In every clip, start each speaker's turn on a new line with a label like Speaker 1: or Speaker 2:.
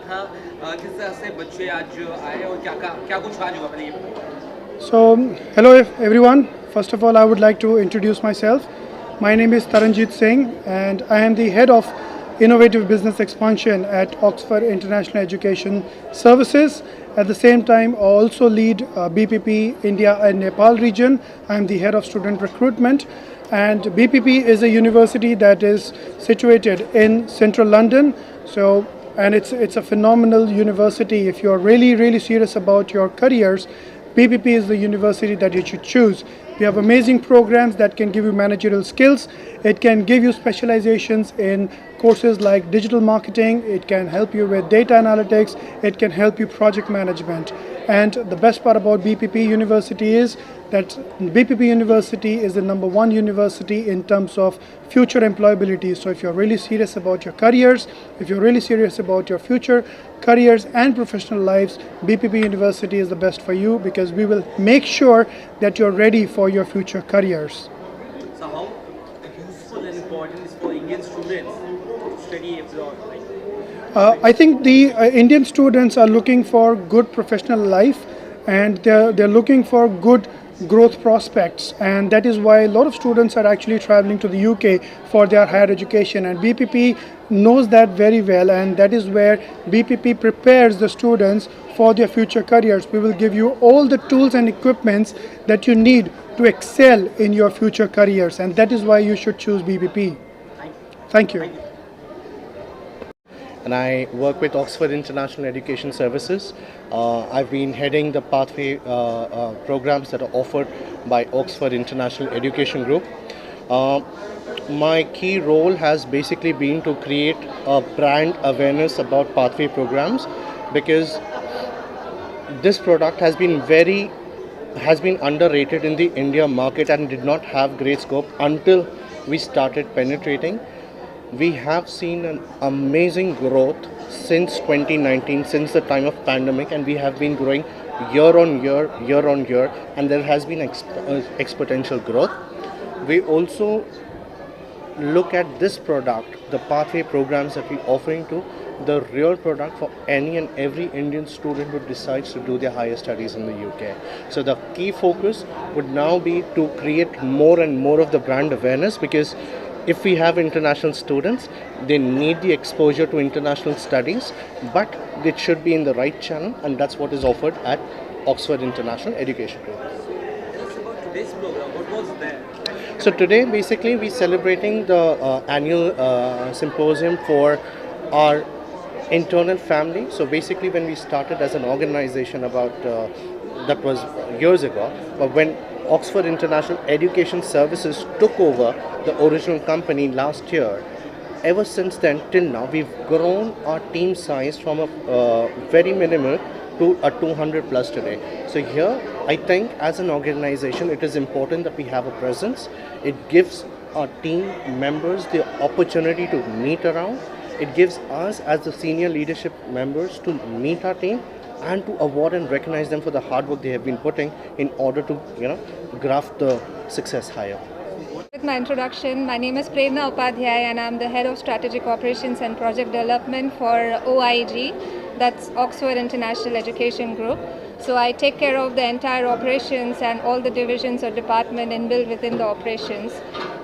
Speaker 1: था किस तरह से बच्चे आज आए और क्या क्या कुछ आज हुआ, पहले ये बताइए।
Speaker 2: So, hello everyone. First of all, I would like to introduce myself. My name is Taranjit Singh, and I am the head of innovative business expansion at Oxford International Education Services. At the same time, I also lead BPP India and Nepal region. I am the head of student recruitment, and BPP is a university that is situated in central London. So, and it's a phenomenal university. If you are really serious about your careers, BPP is the university that you should choose. We have amazing programs that can give you managerial skills. It can give you specializations in courses like digital marketing. It can help you with data analytics. It can help you project management. And the best part about BPP University is that BPP University is the number one university in terms of future employability. So if you're really serious about your careers, if you're really serious about your future careers and professional lives, BPP University is the best for you, because we will make sure that you're ready for your future careers.
Speaker 1: So how useful and important is for Indian students to study abroad?
Speaker 2: I think the Indian students are looking for good professional life, and they're looking for good growth prospects, and that is why a lot of students are actually traveling to the UK for their higher education, and BPP knows that very well, and that is where BPP prepares the students for their future careers. We will give you all the tools and equipments that you need to excel in your future careers, and that is why you should choose BPP. Thank you.
Speaker 3: And I work with Oxford International Education Services. I've been heading the pathway programs that are offered by Oxford International Education Group. My key role has basically been to create a brand awareness about pathway programs, because this product has been underrated in the India market and did not have great scope until we started penetrating. We have seen an amazing growth since 2019, since the time of pandemic, and we have been growing year on year, and there has been exponential growth. We also look at this product, the pathway programs that we're offering to, the real product for any and every Indian student who decides to do their higher studies in the UK. So the key focus would now be to create more and more of the brand awareness, because if we have international students, they need the exposure to international studies, but it should be in the right channel, and that's what is offered at Oxford International Education Group.
Speaker 1: Tell us about today's program. What was there?
Speaker 3: So today, basically, we're celebrating the annual symposium for our internal family. So basically, when we started as an organization that was years ago, but when Oxford International Education Services took over the original company last year, ever since then till now, we've grown our team size from a very minimal to a 200 plus today. So here, I think as an organization, it is important that we have a presence. It gives our team members the opportunity to meet around. It gives us as the senior leadership members to meet our team and to award and recognize them for the hard work they have been putting in order to, graft the success higher.
Speaker 4: With my introduction, my name is Prerna Upadhyay, and I'm the head of strategic operations and project development for OIG, that's Oxford International Education Group. So I take care of the entire operations and all the divisions or department inbuilt within the operations.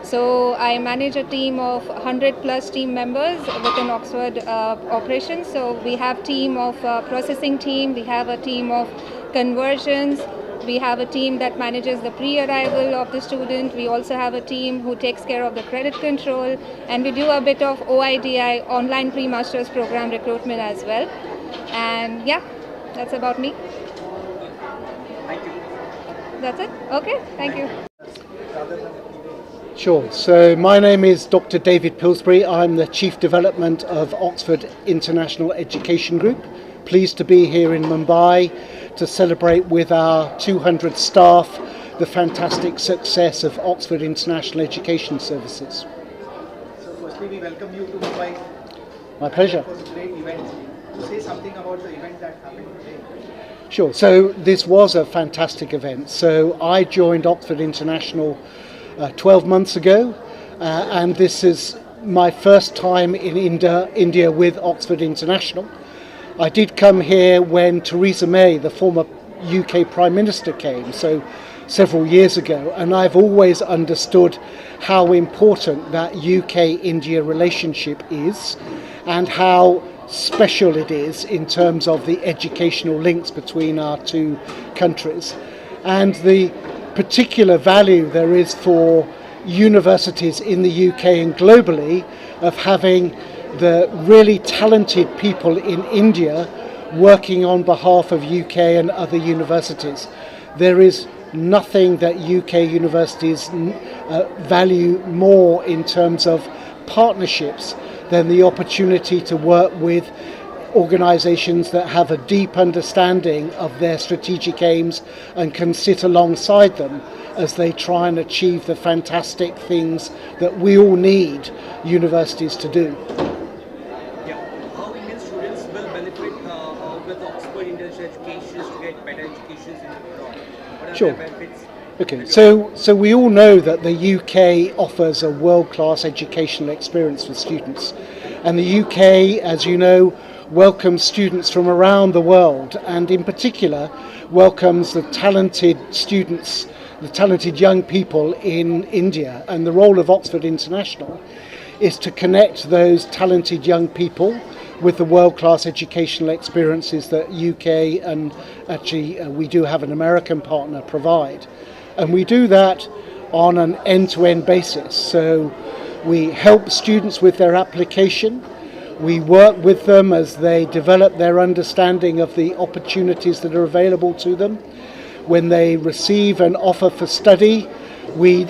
Speaker 4: So I manage a team of 100 plus team members within Oxford operations. So we have team of processing team, we have a team of conversions, we have a team that manages the pre-arrival of the student. We also have a team who takes care of the credit control, and we do a bit of OIDI, online pre-masters program recruitment as well. And yeah, that's about me.
Speaker 1: Thank you.
Speaker 4: That's it? Okay, thank you.
Speaker 5: Sure. So my name is Dr. David Pillsbury. I'm the Chief Development of Oxford International Education Group. Pleased to be here in Mumbai to celebrate with our 200 staff the fantastic success of Oxford International Education Services.
Speaker 6: So firstly, we welcome you to Mumbai.
Speaker 5: My pleasure.
Speaker 6: It was a great event. To say something about the event that happened today.
Speaker 5: Sure. So this was a fantastic event. So I joined Oxford International 12 months ago, and this is my first time in India with Oxford International. I did come here when Theresa May, the former UK Prime Minister, came, so several years ago, and I've always understood how important that UK-India relationship is and how special it is in terms of the educational links between our two countries and the particular value there is for universities in the UK and globally of having the really talented people in India working on behalf of UK and other universities. There is nothing that UK universities value more in terms of partnerships than the opportunity to work with organisations that have a deep understanding of their strategic aims and can sit alongside them as they try and achieve the fantastic things that we all need universities to do.
Speaker 1: Yeah. How Indian students will benefit with Oxford International Education to get better educations in abroad? What are
Speaker 5: Sure.
Speaker 1: the benefits?
Speaker 5: Okay, so we all know that the UK offers a world-class educational experience for students, and the UK, as you know, welcomes students from around the world, and in particular welcomes the talented students, the talented young people in India. And the role of Oxford International is to connect those talented young people with the world-class educational experiences that UK and actually we do have an American partner provide. And we do that on an end-to-end basis. So we help students with their application. We work with them as they develop their understanding of the opportunities that are available to them. When they receive an offer for study, we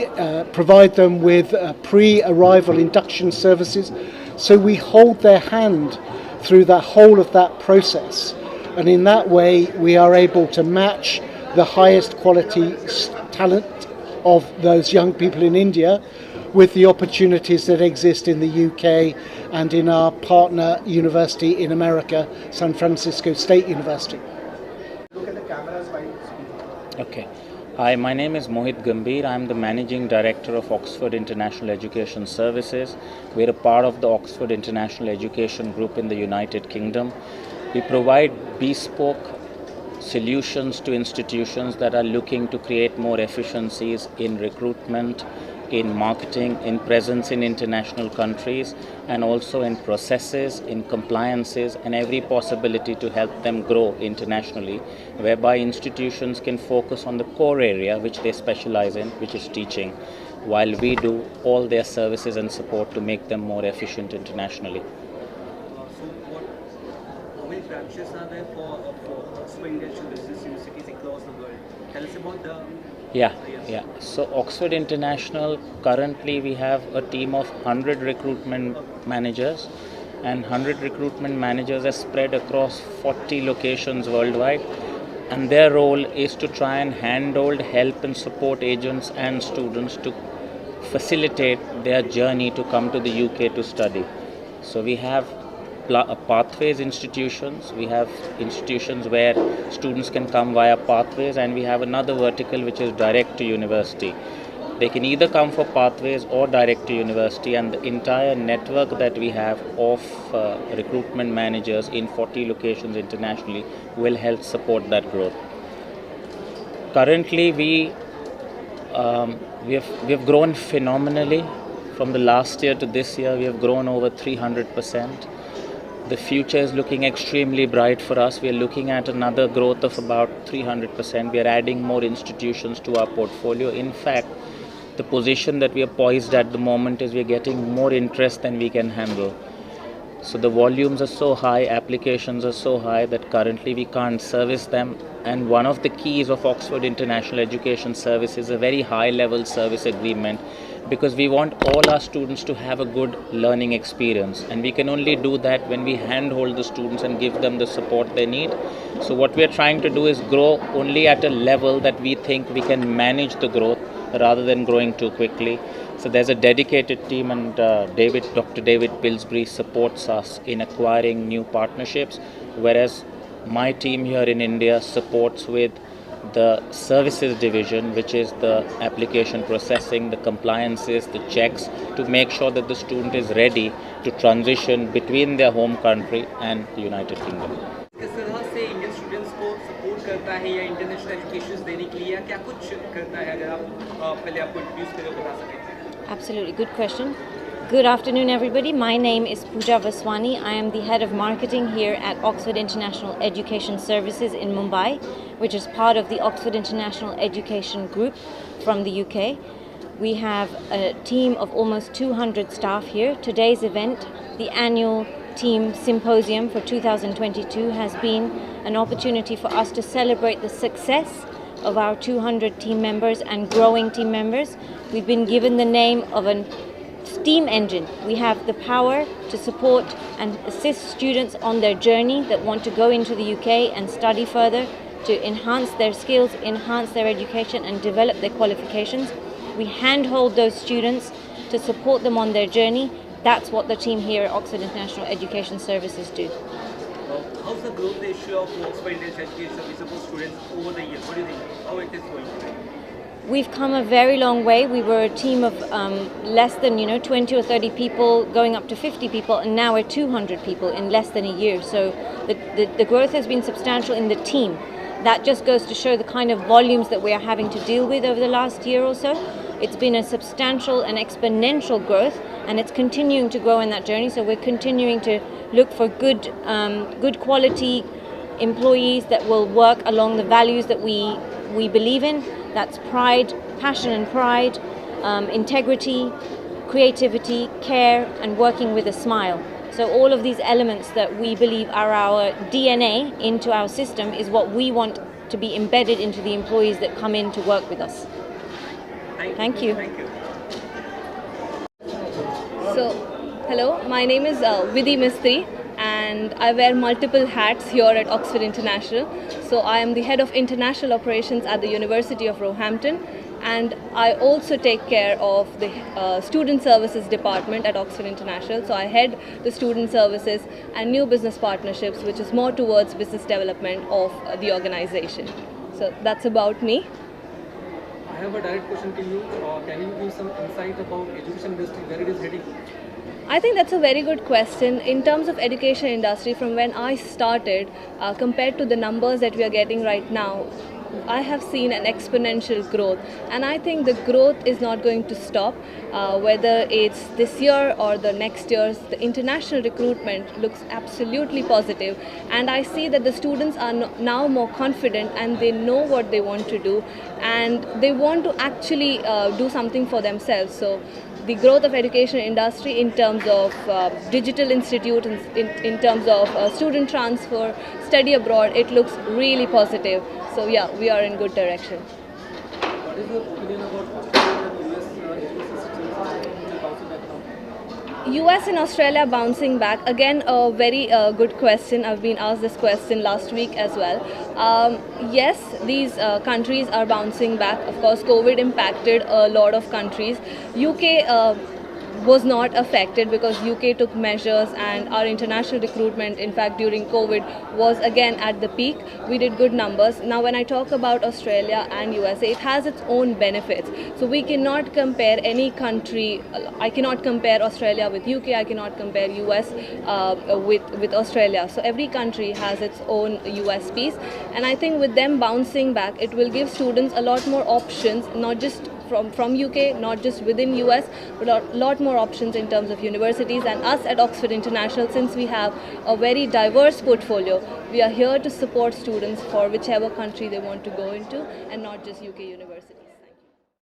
Speaker 5: provide them with pre-arrival induction services. So we hold their hand through the whole of that process. And in that way, we are able to match the highest quality talent of those young people in India with the opportunities that exist in the UK and in our partner university in America, San Francisco State University.
Speaker 6: Look at the cameras while speaking.
Speaker 7: Okay. Hi, my name is Mohit Gambhir. I'm the Managing Director of Oxford International Education Services. We're a part of the Oxford International Education Group in the United Kingdom. We provide bespoke solutions to institutions that are looking to create more efficiencies in recruitment, in marketing, in presence in international countries, and also in processes, in compliances, and every possibility to help them grow internationally, whereby institutions can focus on the core area which they specialize in, which is teaching, while we do all their services and support to make them more efficient internationally.
Speaker 1: How many branches are there for Oxford International Business Universities across the world? Tell us about the...
Speaker 7: Yeah. So Oxford International, currently we have a team of 100 recruitment managers, and 100 recruitment managers are spread across 40 locations worldwide. And their role is to try and handhold, help and support agents and students to facilitate their journey to come to the UK to study. So we have pathways institutions, we have institutions where students can come via pathways, and we have another vertical which is direct to university. They can either come for pathways or direct to university, and the entire network that we have of recruitment managers in 40 locations internationally will help support that growth. Currently we have grown phenomenally. From the last year to this year, we have grown over 300%. The future is looking extremely bright for us. We are looking at another growth of about 300%. We are adding more institutions to our portfolio. In fact, the position that we are poised at the moment is we are getting more interest than we can handle. So the volumes are so high, applications are so high that currently we can't service them. And one of the keys of Oxford International Education Service is a very high level service agreement, because we want all our students to have a good learning experience, and we can only do that when we handhold the students and give them the support they need. So what we are trying to do is grow only at a level that we think we can manage the growth rather than growing too quickly. So there's a dedicated team, and Dr. David Pillsbury supports us in acquiring new partnerships, whereas my team here in India supports with the services division, which is the application processing, the compliances, the checks, to make sure that the student is ready to transition between their home country and the United Kingdom.
Speaker 1: किस तरह से Indian students को support करता है या international education देने के लिए या क्या कुछ करता है, अगर आप पहले आपको इंट्रोड्यूस करें बता सकें?
Speaker 8: Absolutely, good question. Good afternoon, everybody. My name is Pooja Vaswani. I am the head of marketing here at Oxford International Education Services in Mumbai, which is part of the Oxford International Education Group from the UK. We have a team of almost 200 staff here. Today's event, the annual team Symposium for 2022, has been an opportunity for us to celebrate the success of our 200 team members and growing team members. We've been given the name of a steam engine. We have the power to support and assist students on their journey that want to go into the UK and study further, to enhance their skills, enhance their education and develop their qualifications. We handhold those students to support them on their journey. That's what the team here at Oxford International Education Services do.
Speaker 1: How's the growth ratio of Oxford International Education Services for students over the years? What do you think? How it is going?
Speaker 8: We've come a very long way. We were a team of less than 20 or 30 people, going up to 50 people, and now we're 200 people in less than a year. So the growth has been substantial in the team. That just goes to show the kind of volumes that we are having to deal with over the last year or so. It's been a substantial and exponential growth, and it's continuing to grow in that journey. So we're continuing to look for good quality employees that will work along the values that we believe in. That's pride, passion and pride, integrity, creativity, care, and working with a smile. So all of these elements that we believe are our DNA into our system is what we want to be embedded into the employees that come in to work with us. Thank you.
Speaker 1: Thank you.
Speaker 9: So, hello, my name is Vidhi Mistry, and I wear multiple hats here at Oxford International. So I am the head of international operations at the University of Roehampton, and I also take care of the student services department at Oxford International. So I head the student services and new business partnerships, which is more towards business development of the organization. So that's about me.
Speaker 10: I have a direct question to you. Can you give some insight about education industry, where it is heading?
Speaker 9: I think that's a very good question. In terms of education industry, from when I started, compared to the numbers that we are getting right now, I have seen an exponential growth, and I think the growth is not going to stop. Whether it's this year or the next year, the international recruitment looks absolutely positive, and I see that the students are now more confident and they know what they want to do, and they want to actually do something for themselves. So the growth of education industry in terms of digital institute, in terms of student transfer, study abroad, it looks really positive. So yeah, we are in good direction.
Speaker 10: What is your opinion about Australia and US education systems bouncing back now?
Speaker 9: US and Australia bouncing back, again a very good question. I've been asked this question last week as well. Yes, these countries are bouncing back. Of course, COVID impacted a lot of countries. UK was not affected because UK took measures, and our international recruitment, in fact during COVID, was again at the peak. We did good numbers. Now when I talk about Australia and USA, it has its own benefits. So we cannot compare any country. I cannot compare Australia with UK, I cannot compare US with Australia. So every country has its own USPs, and I think with them bouncing back, it will give students a lot more options, not just from UK, not just within US, but a lot more options in terms of universities. And us at Oxford International, since we have a very diverse portfolio, we are here to support students for whichever country they want to go into, and not just UK universities.